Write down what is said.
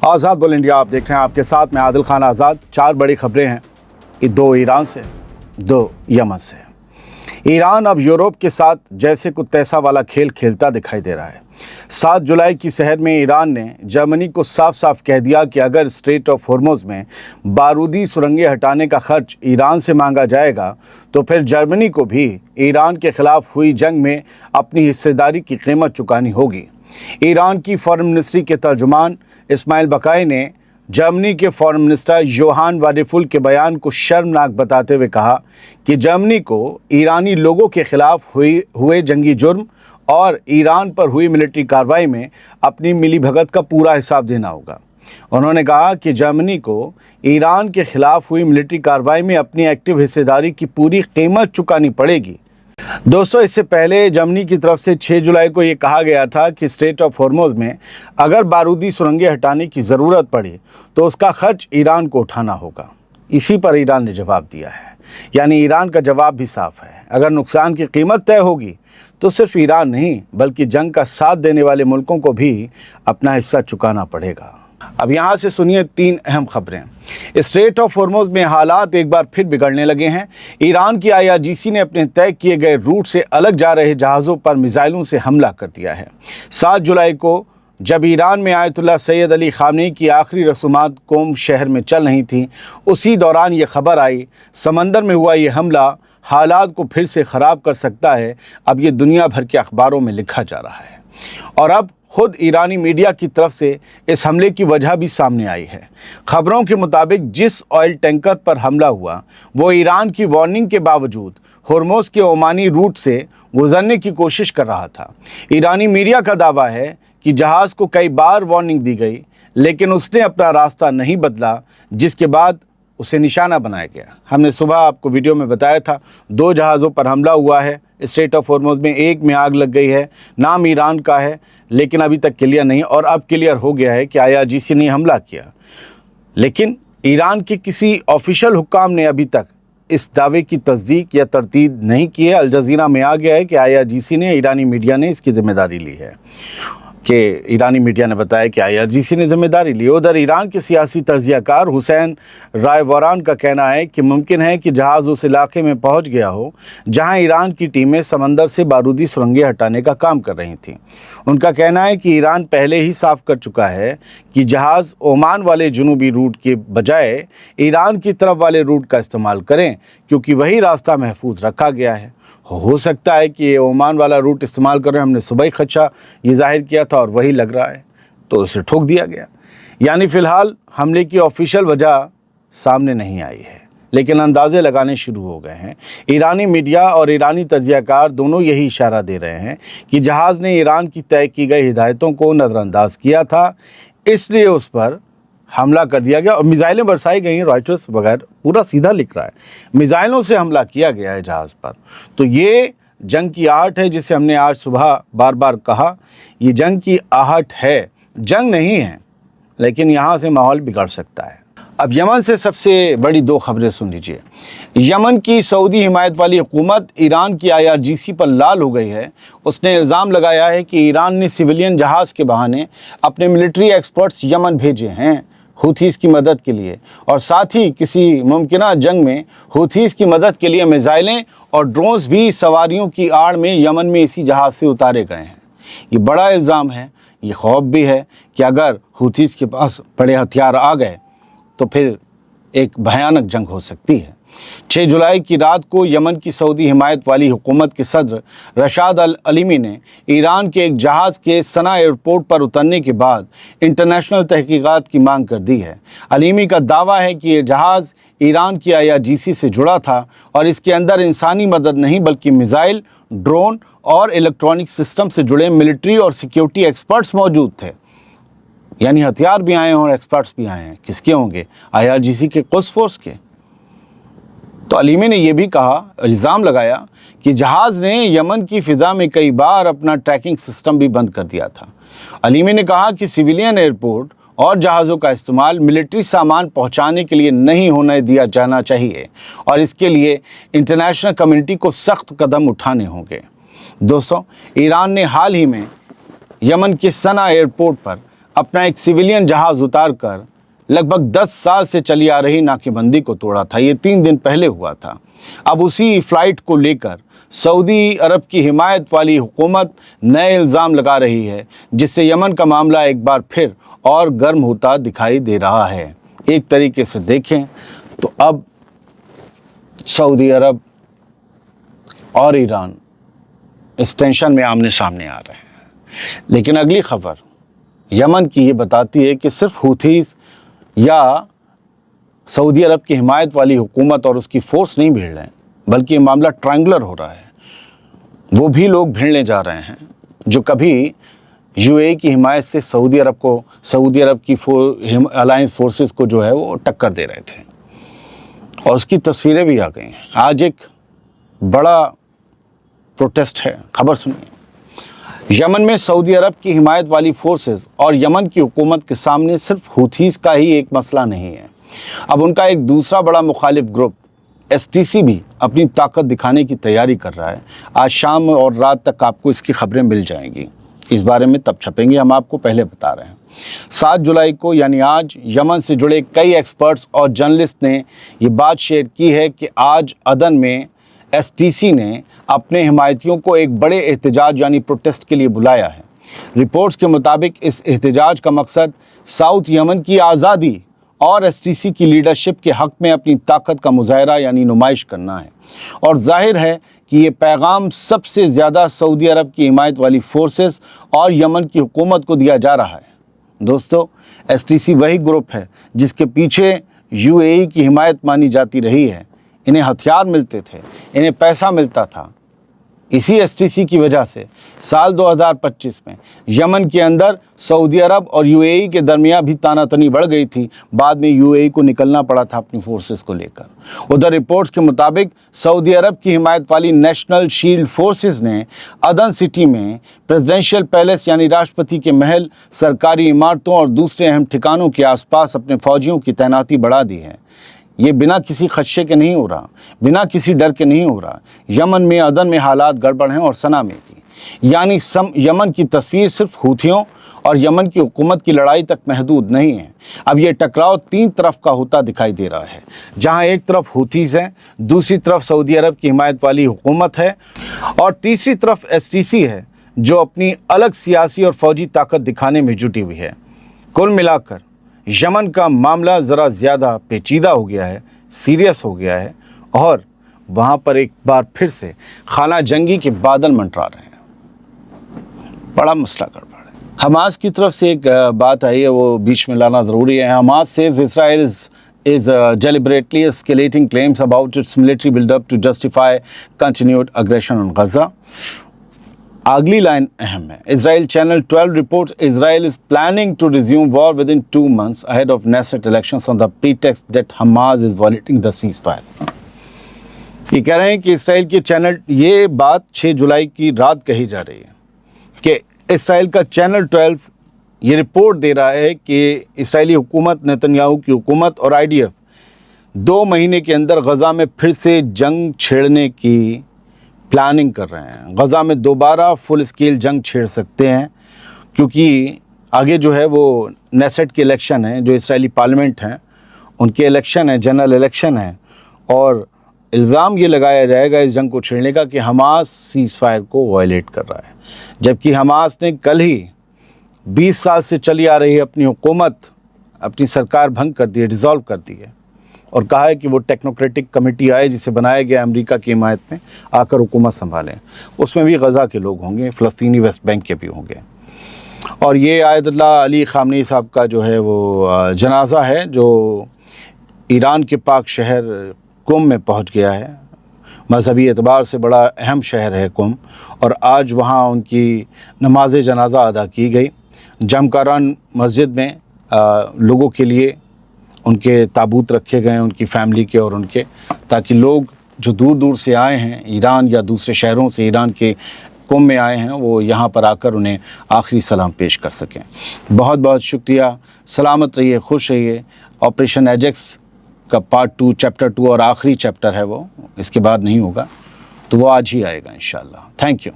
आज़ाद बोल इंडिया आप देख रहे हैं, आपके साथ मैं आदिल खान आज़ाद। 4 बड़ी खबरें हैं, ये 2 ईरान से, 2 यमन से। ईरान अब यूरोप के साथ जैसे कुछ तैसा वाला खेल खेलता दिखाई दे रहा है। 7 जुलाई की शहर में ईरान ने जर्मनी को साफ साफ कह दिया कि अगर स्ट्रेट ऑफ हॉर्मुज में बारूदी सुरंगें हटाने का खर्च ईरान से मांगा जाएगा तो फिर जर्मनी को भी ईरान के खिलाफ हुई जंग में अपनी हिस्सेदारी की कीमत चुकानी होगी। ईरान की फॉरेन मिनिस्ट्री के तर्जुमान इस्माइल बकाई ने जर्मनी के फॉरेन मिनिस्टर योहान वाडेफुल के बयान को शर्मनाक बताते हुए कहा कि जर्मनी को ईरानी लोगों के खिलाफ हुए जंगी जुर्म और ईरान पर हुई मिलिट्री कार्रवाई में अपनी मिलीभगत का पूरा हिसाब देना होगा। उन्होंने कहा कि जर्मनी को ईरान के खिलाफ हुई मिलिट्री कार्रवाई में अपनी एक्टिव हिस्सेदारी की पूरी कीमत चुकानी पड़ेगी। दोस्तों, इससे पहले जर्मनी की तरफ से 6 जुलाई को ये कहा गया था कि स्ट्रेट ऑफ हॉर्मुज में अगर बारूदी सुरंगें हटाने की ज़रूरत पड़ी तो उसका खर्च ईरान को उठाना होगा। इसी पर ईरान ने जवाब दिया है, यानी ईरान का जवाब भी साफ है। अगर नुकसान की कीमत तय होगी तो सिर्फ ईरान नहीं बल्कि जंग का साथ देने वाले मुल्कों को भी अपना हिस्सा चुकाना पड़ेगा। अब यहाँ से सुनिए 3 अहम खबरें। स्ट्रेट ऑफ हॉर्मुज में हालात एक बार फिर बिगड़ने लगे हैं। ईरान की IRGC ने अपने तय किए गए रूट से अलग जा रहे जहाज़ों पर मिसाइलों से हमला कर दिया है। 7 जुलाई को जब ईरान में आयतुल्लाह सैयद अली खामनेई की आखिरी रसूमात कोम शहर में चल रही थी, उसी दौरान ये खबर आई समंदर में हुआ ये हमला हालात को फिर से ख़राब कर सकता है। अब ये दुनिया भर के अखबारों में लिखा जा रहा है और अब खुद ईरानी मीडिया की तरफ से इस हमले की वजह भी सामने आई है। खबरों के मुताबिक जिस ऑयल टैंकर पर हमला हुआ वो ईरान की वार्निंग के बावजूद हॉर्मुज के ओमानी रूट से गुजरने की कोशिश कर रहा था। ईरानी मीडिया का दावा है कि जहाज़ को कई बार वार्निंग दी गई लेकिन उसने अपना रास्ता नहीं बदला, जिसके बाद उसे निशाना बनाया गया। हमने सुबह आपको वीडियो में बताया था 2 जहाज़ों पर हमला हुआ है स्ट्रेट ऑफ हॉर्मुज में। एक में आग लग गई है, नाम ईरान का है लेकिन अभी तक क्लियर नहीं, और अब क्लियर हो गया है कि IRGC ने हमला किया। लेकिन ईरान के किसी ऑफिशियल हुक्काम ने अभी तक इस दावे की तस्दीक या तरदीद नहीं की है। अल जज़ीरा में आ गया है कि IRGC ने, ईरानी मीडिया ने इसकी जिम्मेदारी ली है कि ईरानी मीडिया ने बताया कि IRGC ने जिम्मेदारी ली। उधर ईरान के सियासी तज्ज़ियाकार हुसैन रायवरान का कहना है कि मुमकिन है कि जहाज़ उस इलाके में पहुंच गया हो जहां ईरान की टीमें समंदर से बारूदी सुरंगें हटाने का काम कर रही थीं। उनका कहना है कि ईरान पहले ही साफ कर चुका है कि जहाज़ ओमान वाले जुनूबी रूट के बजाय ईरान की तरफ वाले रूट का इस्तेमाल करें, क्योंकि वही रास्ता महफूज रखा गया है। हो सकता है कि ये ओमान वाला रूट इस्तेमाल कर रहे हैं। हमने सुबह ही खदशा ये जाहिर किया था और वही लग रहा है, तो इसे ठोक दिया गया। यानी फ़िलहाल हमले की ऑफिशियल वजह सामने नहीं आई है, लेकिन अंदाज़े लगाने शुरू हो गए हैं। ईरानी मीडिया और ईरानी तज्ज़ियाकार दोनों यही इशारा दे रहे हैं कि जहाज़ ने ईरान की तय की गई हिदायतों को नज़रअंदाज किया था, इसलिए उस पर हमला कर दिया गया और मिसाइलें बरसाई गई हैं। रॉयटर्स वगैरह पूरा सीधा लिख रहा है, मिसाइलों से हमला किया गया है जहाज़ पर। तो ये जंग की आहट है, जिसे हमने आज सुबह बार बार कहा, ये जंग की आहट है, जंग नहीं है, लेकिन यहाँ से माहौल बिगड़ सकता है। अब यमन से सबसे बड़ी 2 खबरें सुन लीजिए। यमन की सऊदी हिमायत वाली हुकूमत ईरान की IRGC पर लाल हो गई है। उसने इल्ज़ाम लगाया है कि ईरान ने सिविलियन जहाज़ के बहाने अपने मिलिट्री एक्सपर्ट्स यमन भेजे हैं हुथीज़ की मदद के लिए, और साथ ही किसी मुमकिना जंग में हुथीज़ की मदद के लिए मिसाइलें और ड्रोन्स भी सवारियों की आड़ में यमन में इसी जहाज़ से उतारे गए हैं। ये बड़ा इल्ज़ाम है। ये खौफ भी है कि अगर हुथीज़ के पास बड़े हथियार आ गए तो फिर एक भयानक जंग हो सकती है। 6 जुलाई की रात को यमन की सऊदी हिमायत वाली हुकूमत के सदर रशाद अल अलीमी ने ईरान के एक जहाज़ के सना एयरपोर्ट पर उतरने के बाद इंटरनेशनल तहकीकात की मांग कर दी है। अलीमी का दावा है कि ये जहाज़ ईरान की IRGC से जुड़ा था और इसके अंदर इंसानी मदद नहीं बल्कि मिसाइल, ड्रोन और इलेक्ट्रॉनिक सिस्टम से जुड़े मिलिट्री और सिक्योरिटी एक्सपर्ट्स मौजूद थे। यानी हथियार भी आए हैं और एक्सपर्ट्स भी आए हैं। किसके होंगे? IRGC के कुद्स फोर्स के। तो अलीमी ने यह भी कहा, इल्ज़ाम लगाया कि जहाज़ ने यमन की फ़िज़ा में कई बार अपना ट्रैकिंग सिस्टम भी बंद कर दिया था। अलीमी ने कहा कि सिविलियन एयरपोर्ट और जहाज़ों का इस्तेमाल मिलिट्री सामान पहुंचाने के लिए नहीं होने दिया जाना चाहिए और इसके लिए इंटरनेशनल कम्युनिटी को सख्त कदम उठाने होंगे। दोस्तों, ईरान ने हाल ही में यमन के सना एयरपोर्ट पर अपना एक सिविलियन जहाज़ उतार कर लगभग 10 साल से चली आ रही नाकेबंदी को तोड़ा था। ये 3 दिन पहले हुआ था। अब उसी फ़्लाइट को लेकर सऊदी अरब की हिमायत वाली हुकूमत नए इल्ज़ाम लगा रही है, जिससे यमन का मामला एक बार फिर और गर्म होता दिखाई दे रहा है। एक तरीके से देखें तो अब सऊदी अरब और ईरान इस टेंशन में आमने सामने आ रहे हैं। लेकिन अगली खबर यमन की ये बताती है कि सिर्फ हूथीज़ या सऊदी अरब की हिमायत वाली हुकूमत और उसकी फ़ोर्स नहीं भिड़ रहे हैं, बल्कि ये मामला ट्रायंगुलर हो रहा है। वो भी लोग भिड़ने जा रहे हैं जो कभी यूएई की हिमायत से सऊदी अरब की अलायंस फोर्सेस को जो है वो टक्कर दे रहे थे, और उसकी तस्वीरें भी आ गई हैं। आज एक बड़ा प्रोटेस्ट है, खबर सुनिए। यमन में सऊदी अरब की हिमायत वाली फोर्सेस और यमन की हुकूमत के सामने सिर्फ हूथीज़ का ही एक मसला नहीं है। अब उनका एक दूसरा बड़ा मुखालिफ ग्रुप एसटीसी भी अपनी ताकत दिखाने की तैयारी कर रहा है। आज शाम और रात तक आपको इसकी खबरें मिल जाएंगी। इस बारे में तब छपेंगे, हम आपको पहले बता रहे हैं। 7 जुलाई को यानी आज यमन से जुड़े कई एक्सपर्ट्स और जर्नलिस्ट ने ये बात शेयर की है कि आज अदन में एसटीसी ने अपने हिमायतियों को एक बड़े एहतजाज यानी प्रोटेस्ट के लिए बुलाया है। रिपोर्ट्स के मुताबिक इस एहतजाज का मकसद साउथ यमन की आज़ादी और एसटीसी की लीडरशिप के हक़ में अपनी ताकत का मुजाहरा यानी नुमाइश करना है। और जाहिर है कि ये पैगाम सबसे ज़्यादा सऊदी अरब की हिमायत वाली फोर्सेस और यमन की हुकूमत को दिया जा रहा है। दोस्तों, एसटीसी वही ग्रुप है जिसके पीछे यूएई की हिमायत मानी जाती रही है। इन्हें हथियार मिलते थे, इन्हें पैसा मिलता था। इसी एसटीसी की वजह से साल 2025 में यमन के अंदर सऊदी अरब और यूएई के दरमियान भी तानातनी बढ़ गई थी। बाद में यूएई को निकलना पड़ा था अपनी फोर्सेस को लेकर। उधर रिपोर्ट्स के मुताबिक सऊदी अरब की हिमायत वाली नेशनल शील्ड फोर्सेस ने अदन सिटी में प्रेसिडेंशियल पैलेस यानी राष्ट्रपति के महल, सरकारी इमारतों और दूसरे अहम ठिकानों के आसपास अपने फौजियों की तैनाती बढ़ा दी है। ये बिना किसी खदशे के नहीं हो रहा, बिना किसी डर के नहीं हो रहा। यमन में, अदन में हालात गड़बड़ हैं और सना में भी। यानी यमन की तस्वीर सिर्फ हूथियों और यमन की हुकूमत की लड़ाई तक महदूद नहीं है। अब ये टकराव 3 तरफ का होता दिखाई दे रहा है, जहां एक तरफ हूथीज़ हैं, दूसरी तरफ सऊदी अरब की हिमायत वाली हुकूमत है और तीसरी तरफ एसटीसी है जो अपनी अलग सियासी और फौजी ताकत दिखाने में जुटी हुई है। कुल मिलाकर यमन का मामला ज़रा ज़्यादा पेचीदा हो गया है, सीरियस हो गया है, और वहाँ पर एक बार फिर से खाना जंगी के बादल मंडरा रहे हैं। बड़ा मसला गड़बड़ है। हमास की तरफ से एक बात आई है, वो बीच में लाना ज़रूरी है। Hamas says Israel is deliberately escalating claims about its military build-up to justify continued aggression on Gaza. अगली लाइन अहम है। Israel Channel 12 reports Israel is planning to resume war within 2 months ahead of Knesset elections on the pretext that Hamas is violating the ceasefire. ये कह रहे हैं कि Israel के channel, ये बात 6 जुलाई की रात कही जा रही है कि इसराइल का चैनल 12 ये रिपोर्ट दे रहा है कि इसराइली हुकूमत, नेतन्याहू की हुकूमत और IDF 2 महीने के अंदर गज़ा में फिर से जंग छेड़ने की प्लानिंग कर रहे हैं। गज़ा में दोबारा फुल स्केल जंग छेड़ सकते हैं, क्योंकि आगे जो है वो नेसेट के इलेक्शन है, जो इसराइली पार्लियामेंट हैं उनके इलेक्शन है, जनरल इलेक्शन है, और इल्ज़ाम ये लगाया जाएगा इस जंग को छेड़ने का कि हमास सीज़ फायर को वायलेट कर रहा है। जबकि हमास ने कल ही 20 साल से चली आ रही अपनी हुकूमत, अपनी सरकार भंग कर दी है, डिज़ोल्व कर दी है, और कहा है कि वो टेक्नोक्रेटिक कमेटी आए जिसे बनाया गया अमेरिका की हिमायत में, आकर हुकूमत संभालें। उसमें भी गज़ा के लोग होंगे, फ़लस्तीनी वेस्ट बैंक के भी होंगे। और ये आयतुल्लाह अली ख़ामनेई साहब का जो है वो जनाज़ा है, जो ईरान के पाक शहर कुम में पहुंच गया है। मजहबी एतबार से बड़ा अहम शहर है कुम, और आज वहाँ उनकी नमाज जनाज़ा अदा की गई। जमकारान मस्जिद में लोगों के लिए उनके ताबूत रखे गए, उनकी फैमिली के और उनके, ताकि लोग जो दूर दूर से आए हैं ईरान या दूसरे शहरों से ईरान के कुम में आए हैं, वो यहाँ पर आकर उन्हें आखिरी सलाम पेश कर सकें। बहुत बहुत शुक्रिया। सलामत रहिए, खुश रहिए। ऑपरेशन एजेक्स का पार्ट 2 चैप्टर 2 और आखिरी चैप्टर है वो, इसके बाद नहीं होगा, तो वो आज ही आएगा इंशाअल्लाह। Thank you.